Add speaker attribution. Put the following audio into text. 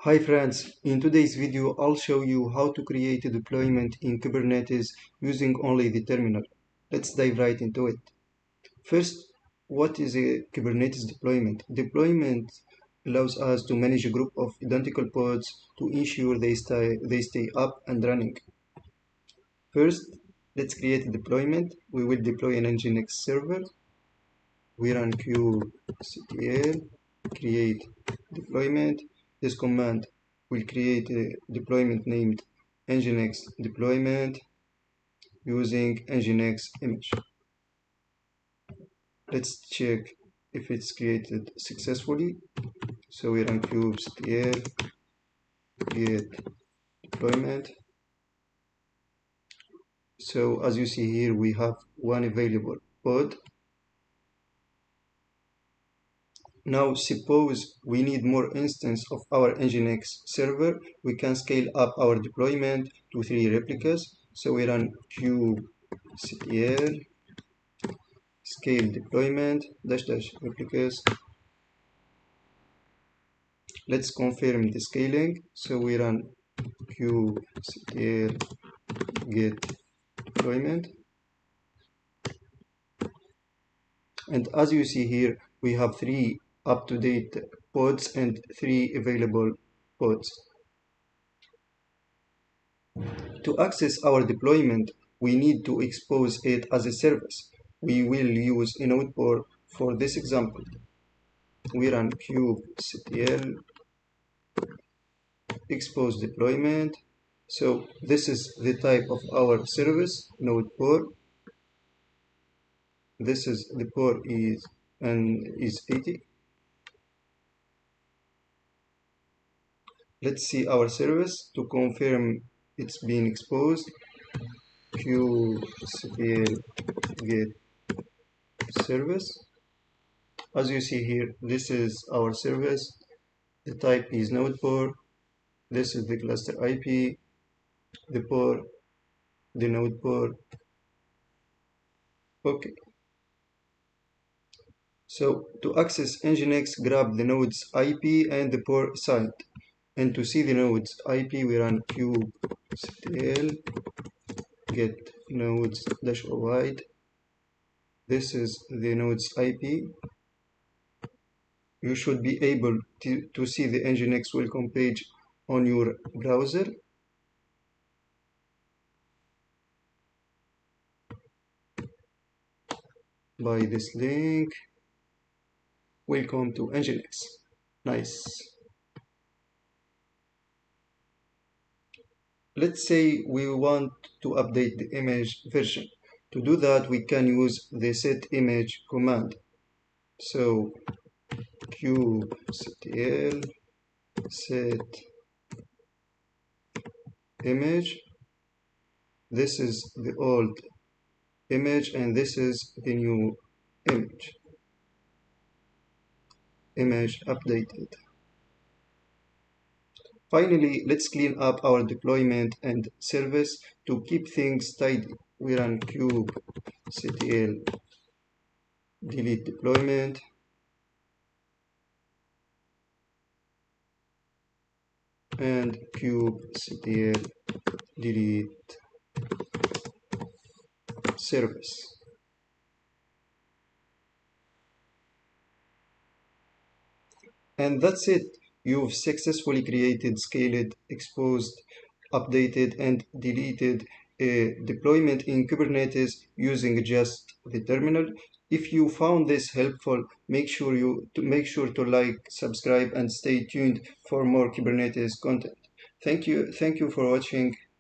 Speaker 1: Hi friends, in today's video I'll show you how to create a deployment in Kubernetes using only the terminal. Let's dive right into it. First, what is a Kubernetes deployment? Deployment allows us to manage a group of identical pods to ensure they stay up and running. First, let's create a deployment. We will deploy an Nginx server. We run kubectl create deployment. This command will create a deployment named Nginx deployment using Nginx image. Let's check if it's created successfully. So we run kubectl create deployment. So as you see here, we have one available pod. Now suppose we need more instances of our Nginx server, we can scale up our deployment to 3 replicas. So we run kubectl scale deployment -- replicas. Let's confirm the scaling. So we run kubectl get deployment. And as you see here, we have 3 up-to-date pods and 3 available pods. To access our deployment, we need to expose it as a service. We will use a node for this example. We run kubectl expose deployment. So this is the type of our service, node port. This is the port is 80. Let's see our service to confirm it's been exposed. Kubectl get service. As you see here, this is our service. The type is node port. This is the cluster IP, the port, the node port. Okay. So to access Nginx, grab the node's IP and the port side. And to see the node's IP, we run kubectl get nodes -provide. This is the node's IP. You should be able to see the Nginx welcome page on your browser. By this link. Welcome to Nginx. Nice. Let's say we want to update the image version. To do that, we can use the set image command. So kubectl set image. This is the old image and this is the new image. Image updated. Finally, let's clean up our deployment and service to keep things tidy. We run kubectl delete deployment. And kubectl delete service. And that's it. You've successfully created, scaled, exposed, updated, and deleted a deployment in Kubernetes using just the terminal. If you found this helpful, make sure to like, subscribe, and stay tuned for more Kubernetes content. Thank you for watching.